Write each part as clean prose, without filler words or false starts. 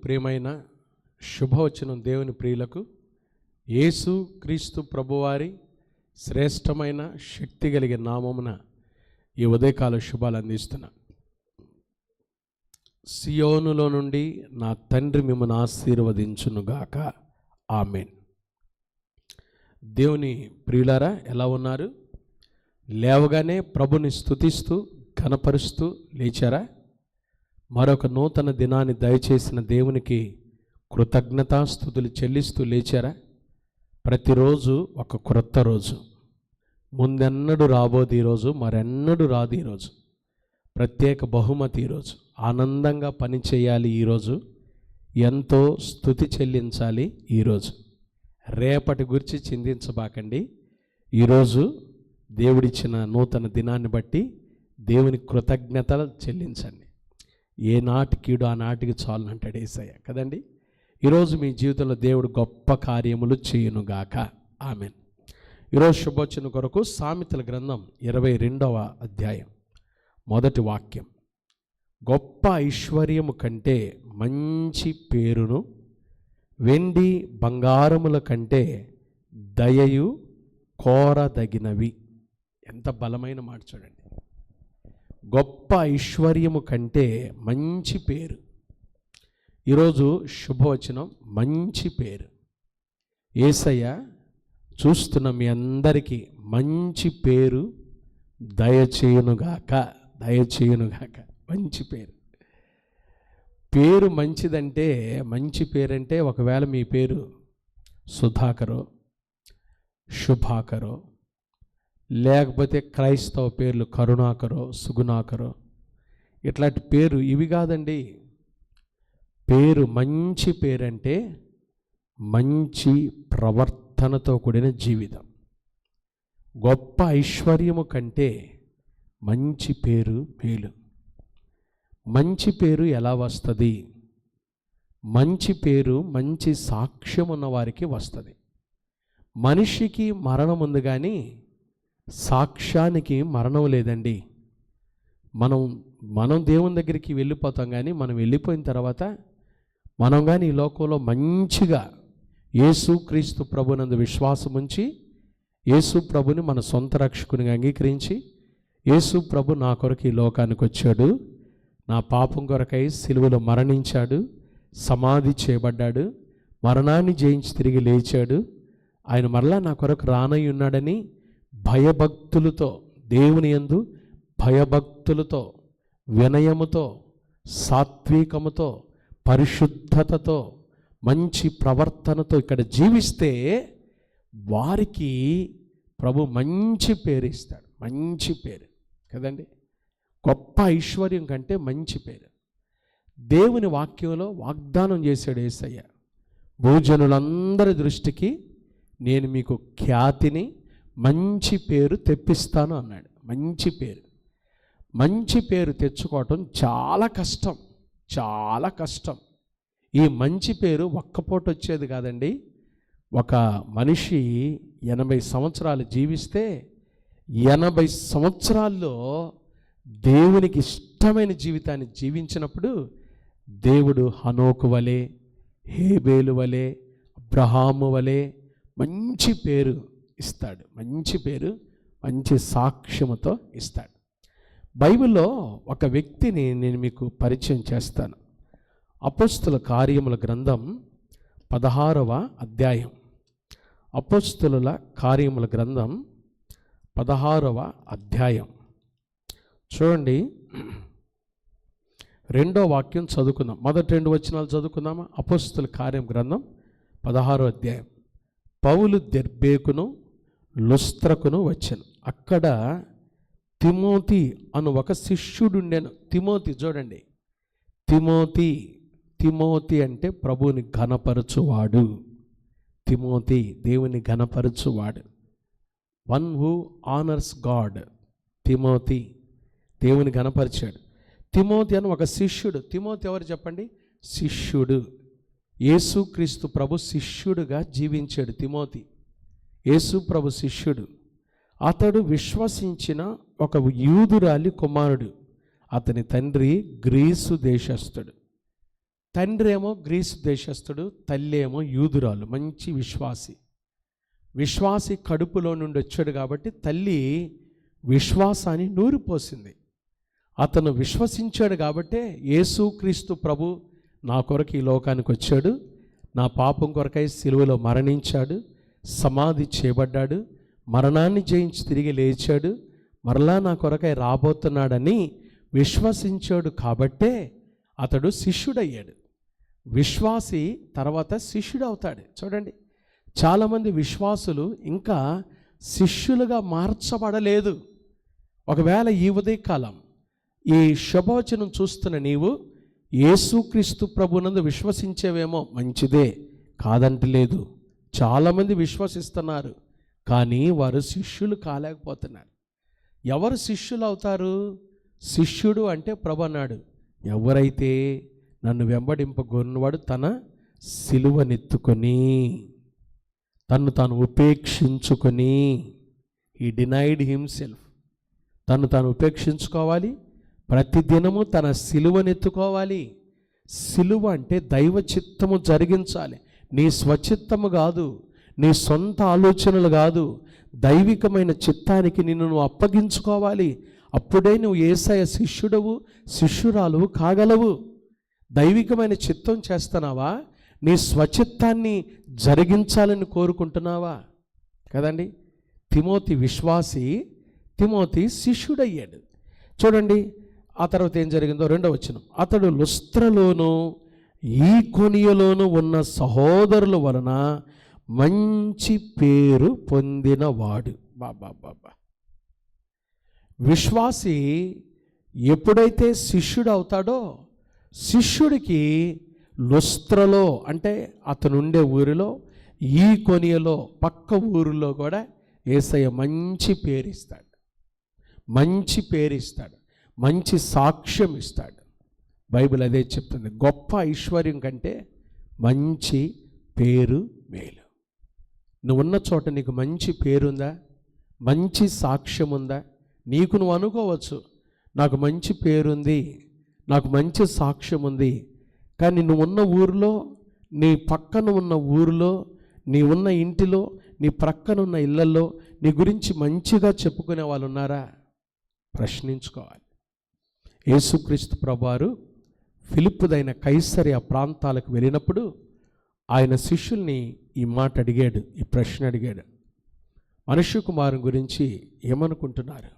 ప్రియమైన శుభవచనం దేవుని ప్రియులకు యేసు క్రీస్తు ప్రభువారి శ్రేష్టమైన శక్తి కలిగిన నామమున ఈ ఉదయకాల శుభాలు అందిస్తున్నా. సియోనులో నుండి నా తండ్రి మిమ్మల్ని ఆశీర్వదించునుగాక. ఆమేన్. దేవుని ప్రియులారా, ఎలా ఉన్నారు? లేవగానే ప్రభుని స్తుతిస్తూ ఘనపరుస్తూ లేచారా? మరొక నూతన దినాన్ని దయచేసిన దేవునికి కృతజ్ఞతాస్తుతులు చెల్లిస్తూ లేచారా? ప్రతిరోజు ఒక క్రొత్త రోజు, ముందెన్నడూ రాబోదు ఈరోజు, మరెన్నడూ రాదు ఈరోజు. ప్రత్యేక బహుమతి ఈరోజు. ఆనందంగా పని చేయాలి ఈరోజు, ఎంతో స్తుతి చెల్లించాలి ఈరోజు. రేపటి గురించి చింతించబాకండి. ఈరోజు దేవుడిచ్చిన నూతన దినాన్ని బట్టి దేవుని కృతజ్ఞతలు చెల్లించండి. ఏ నాటికీడు ఆ నాటికి చాలు అంటాడు యేసయ్య కదండి. ఈరోజు మీ జీవితంలో దేవుడు గొప్ప కార్యములు చేయునుగాక. ఆమేన్. ఈరోజు శుభవచనం కొరకు సామెతల గ్రంథం 22వ అధ్యాయం మొదటి వాక్యం. గొప్ప ఐశ్వర్యము కంటే మంచి పేరును, వెండి బంగారముల కంటే దయయు కోరదగినవి. ఎంత బలమైన మాట చూడండి. గొప్ప ఐశ్వర్యము కంటే మంచి పేరు. ఈరోజు శుభవచనం మంచి పేరు. యేసయ్య చూస్తున్న మీ అందరికీ మంచి పేరు దయచేయునుగాక, దయచేయునుగాక. మంచి పేరు. పేరు మంచిదంటే, మంచి పేరంటే, ఒకవేళ మీ పేరు సుధాకరో, శుభాకరో, లేకపోతే క్రైస్తవ పేర్లు కరుణాకరో, సుగుణాకరో, ఇట్లాంటి పేరు ఇవి కాదండి. పేరు మంచి పేరంటే మంచి ప్రవర్తనతో కూడిన జీవితం. గొప్ప ఐశ్వర్యము కంటే మంచి పేరు మేలు. మంచి పేరు ఎలా వస్తుంది? మంచి పేరు మంచి సాక్ష్యం ఉన్న వారికి వస్తుంది. మనిషికి మరణం ఉంది కానీ సాక్ష్యానికి మరణం లేదండి. మనం దేవుని దగ్గరికి వెళ్ళిపోతాం, కానీ మనం వెళ్ళిపోయిన తర్వాత మనం కానీ ఈ లోకంలో మంచిగా యేసు క్రీస్తు ప్రభునందు విశ్వాసం ఉంచి యేసు ప్రభుని మన సొంత రక్షకునిగా అంగీకరించి, యేసు ప్రభు నా కొరకు ఈ లోకానికి వచ్చాడు, నా పాపం కొరకై సిలువలో మరణించాడు, సమాధి చేయబడ్డాడు, మరణాన్ని జయించి తిరిగి లేచాడు, ఆయన మరలా నా కొరకు రానై ఉన్నాడని భయభక్తులతో, దేవుని యందు భయభక్తులతో, వినయముతో, సాత్వికముతో, పరిశుద్ధతతో, మంచి ప్రవర్తనతో ఇక్కడ జీవిస్తే వారికి ప్రభు మంచి పేరు ఇస్తాడు. మంచి పేరు కదండి. గొప్ప ఐశ్వర్యం కంటే మంచి పేరు. దేవుని వాక్యంలో వాగ్దానం చేశాడు యేసయ్య, భూజనులందరి దృష్టికి నేను మీకు ఖ్యాతిని, మంచి పేరు తెప్పిస్తాను అన్నాడు. మంచి పేరు. మంచి పేరు తెచ్చుకోవటం చాలా కష్టం, చాలా కష్టం. ఈ మంచి పేరు ఒక్కపూట వచ్చేది కాదండి. ఒక మనిషి 80 సంవత్సరాలు జీవిస్తే 80 సంవత్సరాల్లో దేవునికి ఇష్టమైన జీవితాన్ని జీవించినప్పుడు దేవుడు హనోకు వలె, హేబేలు వలె, అబ్రహాము వలె మంచి పేరు ఇస్తాడు. మంచి పేరు మంచి సాక్ష్యముతో ఇస్తాడు. బైబిల్లో ఒక వ్యక్తిని నేను మీకు పరిచయం చేస్తాను. అపోస్తుల కార్యముల గ్రంథం 16వ అధ్యాయం. అపోస్తుల కార్యముల గ్రంథం 16వ అధ్యాయం చూడండి. 2వ వాక్యం చదువుకుందాం. మొదటి 2 వచనాలు చదువుకుందామా? అపోస్తుల కార్యం గ్రంథం 16వ అధ్యాయం. పౌలు దెర్బేకును లుస్త్రకును వచ్చాను. అక్కడ తిమోతి అను ఒక శిష్యుడుండెను. తిమోతి చూడండి, తిమోతి అంటే ప్రభువుని ఘనపరచువాడు. తిమోతి దేవుని ఘనపరచువాడు. One who honours God. తిమోతి దేవుని ఘనపరిచాడు. తిమోతి అని ఒక శిష్యుడు. తిమోతి ఎవరు చెప్పండి? శిష్యుడు. యేసుక్రీస్తు ప్రభు శిష్యుడుగా జీవించాడు తిమోతి. యేసు ప్రభు శిష్యుడు. అతడు విశ్వసించిన ఒక యూదురాలి కుమారుడు. అతని తండ్రి గ్రీసు దేశస్థుడు. తండ్రి ఏమో గ్రీసు దేశస్థుడు, తల్లి ఏమో యూదురాలు, మంచి విశ్వాసి కడుపులో నుండి వచ్చాడు కాబట్టి తల్లి విశ్వాసాన్ని నూరిపోసింది. అతను విశ్వసించాడు కాబట్టే యేసుక్రీస్తు ప్రభు నా కొరకు ఈ లోకానికి వచ్చాడు, నా పాపం కొరకై సిలువలో మరణించాడు, సమాధి చేయబడ్డాడు, మరణాన్ని జయించి తిరిగి లేచాడు, మరలా నా కొరకై రాబోతున్నాడని విశ్వసించాడు కాబట్టే అతడు శిష్యుడయ్యాడు. విశ్వాసి తర్వాత శిష్యుడు అవుతాడు. చూడండి, చాలామంది విశ్వాసులు ఇంకా శిష్యులుగా మార్చబడలేదు. ఒకవేళ ఈ ఉదయకాలం ఈ శుభవచనం చూస్తున్న నీవు యేసుక్రీస్తు ప్రభునందు విశ్వసించేవేమో, మంచిదే, కాదంటలేదు. చాలామంది విశ్వసిస్తున్నారు కానీ వారు శిష్యులు కాలేకపోతున్నారు. ఎవరు శిష్యులు అవుతారు? శిష్యుడు అంటే ప్రభు అన్నాడు, ఎవరైతే నన్ను వెంబడింపగోరినవాడు తన సిలువనెత్తుకొని తన్ను తాను ఉపేక్షించుకొని, హీ డినైడ్ హిమ్సెల్ఫ్, తను తాను ఉపేక్షించుకోవాలి, ప్రతిదినము తన సిలువనెత్తుకోవాలి. సిలువ అంటే దైవ చిత్తము జరిగించాలి, నీ స్వచిత్తము కాదు, నీ సొంత ఆలోచనలు కాదు, దైవికమైన చిత్తానికి నిన్ను నువ్వు అప్పగించుకోవాలి. అప్పుడే నువ్వు యేసయ్య శిష్యుడవు, శిష్యురాలువు కాగలవు. దైవికమైన చిత్తం చేస్తున్నావా? నీ స్వచిత్తాన్ని జరిగించాలని కోరుకుంటున్నావా? కదండి. తిమోతి విశ్వాసి, తిమోతి శిష్యుడయ్యాడు. చూడండి ఆ తర్వాత ఏం జరిగిందో 2వ వచనం. అతడు లుస్త్రలోను ఈకొనియలోను ఉన్న సహోదరుల వలన మంచి పేరు పొందినవాడు. బాబా, విశ్వాసి ఎప్పుడైతే శిష్యుడు అవుతాడో, శిష్యుడికి లుస్త్రలో అంటే అతను ఉండే ఊరిలో, ఈ కొనియలో పక్క ఊరిలో కూడా యేసయ్య మంచి పేరిస్తాడు, మంచి సాక్ష్యం ఇస్తాడు. బైబిల్ అదే చెప్తుంది, గొప్ప ఐశ్వర్యం కంటే మంచి పేరు మేలు. నువ్వు ఉన్న చోట నీకు మంచి పేరుందా? మంచి సాక్ష్యం ఉందా? నీకు నువ్వు అనుకోవచ్చు, నాకు మంచి పేరుంది, నాకు మంచి సాక్ష్యం ఉంది. కానీ నువ్వు ఉన్న ఊరిలో, నీ పక్కన ఉన్న ఊరిలో, నీ ఉన్న ఇంటిలో, నీ ప్రక్కన ఉన్న ఇళ్లలో నీ గురించి మంచిగా చెప్పుకునే వాళ్ళు ఉన్నారా? ప్రశ్నించుకోవాలి. యేసుక్రీస్తు ప్రభువారు ఫిలిప్పుదైన కైసరియా ప్రాంతాలకు వెళ్ళినప్పుడు ఆయన శిష్యుల్ని ఈ మాట అడిగాడు, ఈ ప్రశ్న అడిగాడు, మనుష్య కుమారుని గురించి ఏమనుకుంటున్నారు?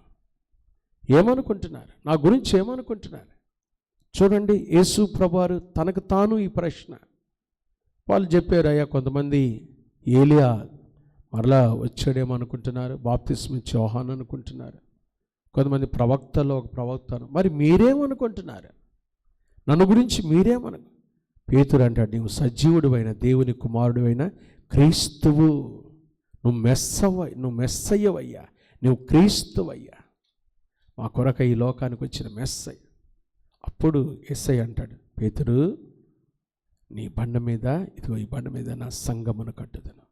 నా గురించి ఏమనుకుంటున్నారు? చూడండి, యేసు ప్రభువారు తనకు తాను ఈ ప్రశ్న. వాళ్ళు చెప్పారు, అయ్యా కొంతమంది ఏలియా మరలా వచ్చాడేమనుకుంటున్నారు, బాప్తిస్మ ఇచ్చే యోహాను అనుకుంటున్నారు, కొంతమంది ప్రవక్తలో ఒక ప్రవక్తను. మరి మీరేమనుకుంటున్నారు? నన్ను గురించి మీరేమను? పేతురు అంటాడు, నువ్వు సజీవుడువైన దేవుని కుమారుడువైన క్రీస్తువు, నువ్వు మెస్సయ్యవయ్యా, నువ్వు క్రీస్తువయ్యా, మా కొరకు ఈ లోకానికి వచ్చిన మెస్సయ్య. అప్పుడు యేసయ్య అంటాడు, పేతురు నీ బండ మీద, ఇదిగో ఈ బండ మీద నా సంఘమును కట్టుదను,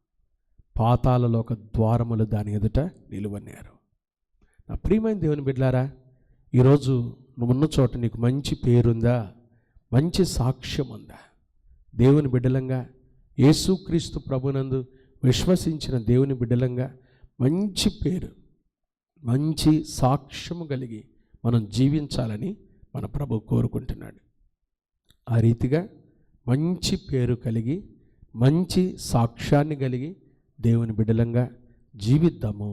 పాతాళలోక ద్వారములు దాని ఎదుట నిలువనేరు. నా ప్రియమైన దేవుని బిడ్డలారా, ఈరోజు నువ్వున్న చోట నీకు మంచి పేరుందా? మంచి సాక్ష్యం ఉందా? దేవుని బిడ్డలంగా, యేసుక్రీస్తు ప్రభునందు విశ్వసించిన దేవుని బిడ్డలంగా మంచి పేరు, మంచి సాక్ష్యము కలిగి మనం జీవించాలని మన ప్రభు కోరుకుంటున్నాడు. ఆ రీతిగా మంచి పేరు కలిగి, మంచి సాక్ష్యాన్ని కలిగి దేవుని బిడ్డలంగా జీవిద్దాము.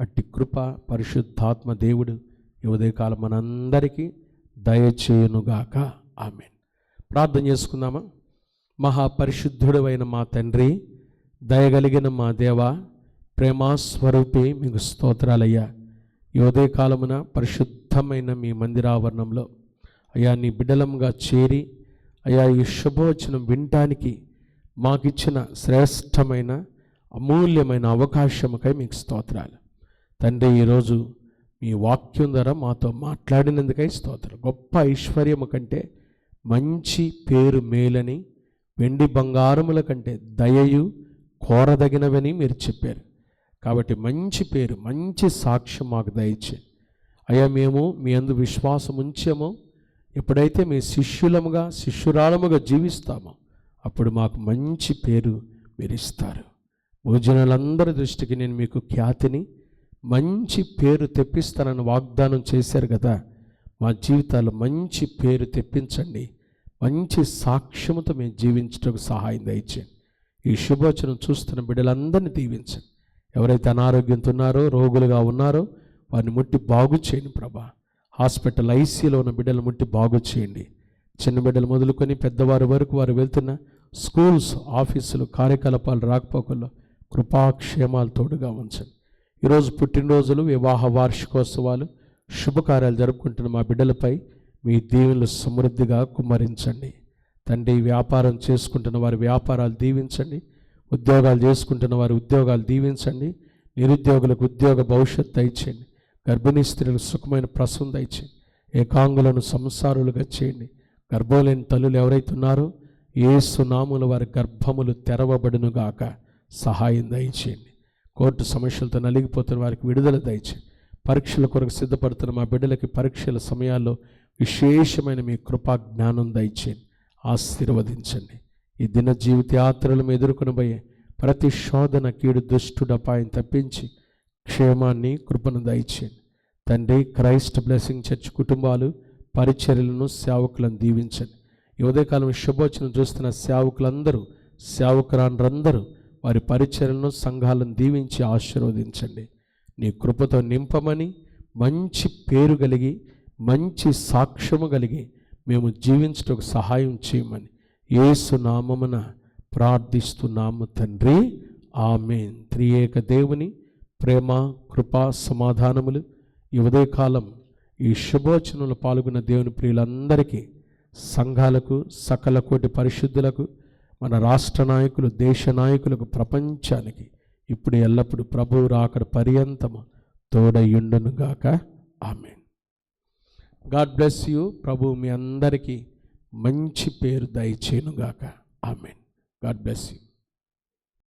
అట్టి కృప పరిశుద్ధాత్మ దేవుడు ఈ ఉదయకాలం మనందరికీ దయచేయునుగాక. ఆమేన్. ప్రార్థన చేసుకుందామా? మహాపరిశుద్ధుడైన మా తండ్రి, దయగలిగిన మా దేవ, ప్రేమాస్వరూపి మీకు స్తోత్రాలయ్యా. ఈ ఉదయకాలమున పరిశుద్ధమైన మీ మందిరావరణంలో అయ్యా నీ బిడ్డలంగా చేరి అయ్యా ఈ శుభవచనం వినటానికి మాకిచ్చిన శ్రేష్టమైన అమూల్యమైన అవకాశముకై మీకు స్తోత్రాలు తండ్రి. ఈరోజు మీ వాక్యం ద్వారా మాతో మాట్లాడినందుకై స్తోత్రం. గొప్ప ఐశ్వర్యము కంటే మంచి పేరు మేలని, వెండి బంగారముల కంటే దయయు కోరదగినవని మీరు చెప్పారు. కాబట్టి మంచి పేరు, మంచి సాక్ష్యం మాకు దయచే అయ్యా. మేము మీ అందు విశ్వాసం ఉంచాము, ఎప్పుడైతే మీ శిష్యులముగా శిష్యురాలముగా జీవిస్తామో అప్పుడు మాకు మంచి పేరు మీరు ఇస్తారు. భోజనాలందరి దృష్టికి నేను మీకు ఖ్యాతిని మంచి పేరు తెప్పిస్తానని వాగ్దానం చేశారు కదా. మా జీవితాలు మంచి పేరు తెప్పించండి. మంచి సాక్ష్యముతో మేము జీవించడానికి సహాయం దయచేయండి. ఈ శుభవచనం చూస్తున్న బిడ్డలందరినీ దీవించండి. ఎవరైతే అనారోగ్యంతో ఉన్నారో, రోగులుగా ఉన్నారో వారిని ముట్టి బాగు చేయండి ప్రభా. హాస్పిటల్ ఐసీలో ఉన్న బిడ్డలు ముట్టి బాగు చేయండి. చిన్న బిడ్డలు మొదలుకొని పెద్దవారి వరకు వారు వెళ్తున్న స్కూల్స్, ఆఫీసులు, కార్యకలాపాలు, రాకపోకల్లో కృపాక్షేమాలు తోడుగా ఉంచండి. ఈరోజు పుట్టినరోజులు, వివాహ వార్షికోత్సవాలు, శుభకార్యాలు జరుపుకుంటున్న మా బిడ్డలపై మీ దీవెనలు సమృద్ధిగా కుమ్మరించండి. తండ్రి, వ్యాపారం చేసుకుంటున్న వారి వ్యాపారాలు దీవించండి. ఉద్యోగాలు చేసుకుంటున్న వారి ఉద్యోగాలు దీవించండి. నిరుద్యోగులకు ఉద్యోగ భవిష్యత్తు దయచేయండి. గర్భిణీ స్త్రీలకు సుఖమైన ప్రసవం దయచేయండి. ఏకాంగులను సంసారులుగా చేయండి. గర్భం లేని తల్లులు ఎవరైతే ఉన్నారో యేసు నామమున వారి గర్భములు తెరవబడునుగాక. సహాయం దయచేయండి. కోర్టు సమస్యలతో నలిగిపోతున్న వారికి విడుదల దయచేయండి. పరీక్షల కొరకు సిద్ధపడుతున్న మా బిడ్డలకి పరీక్షల సమయాల్లో విశేషమైన మీ కృపా జ్ఞానం దయచేయండి. ఆశీర్వదించండి. ఈ దిన జీవిత యాత్రలు ఎదుర్కొనబోయే ప్రతి శోధన, కీడు, దుష్టుడు అపాయం తప్పించి క్షేమాన్ని, కృపను దయచేయండి. తండ్రి, క్రైస్ట్ బ్లెస్సింగ్ చర్చ్ కుటుంబాలు, పరిచర్యలను, సేవకులను దీవించండి. ఈ ఉదయకాలం శుభవచనం చూస్తున్న సేవకులందరూ, సేవకురాండ్రందరూ వారి పరిచర్యలను, సంఘాలను దీవించి ఆశీర్వదించండి. నీ కృపతో నింపమని, మంచి పేరు కలిగి, మంచి సాక్ష్యము కలిగి మేము జీవించటకు సహాయం చేయమని యేసు నామమున ప్రార్థిస్తున్నాము తండ్రి. ఆమేన్. త్రియేక దేవుని ప్రేమ, కృప, సమాధానములు ఈ ఉదయకాలం ఈ శుభవచనంలో పాల్గొన్న దేవుని ప్రియులందరికీ, సంఘాలకు, సకల కోటి పరిశుద్ధులకు, మన రాష్ట్ర నాయకులు, దేశ నాయకులకు, ప్రపంచానికి ఇప్పుడు ఎల్లప్పుడు ప్రభువు రాకడ పర్యంతము తోడయుండునుగాక. ఆమేన్. God bless you. ప్రభు మీ అందరికీ మంచి పేరు దయచేయునుగాక. ఆమేన్. God bless you.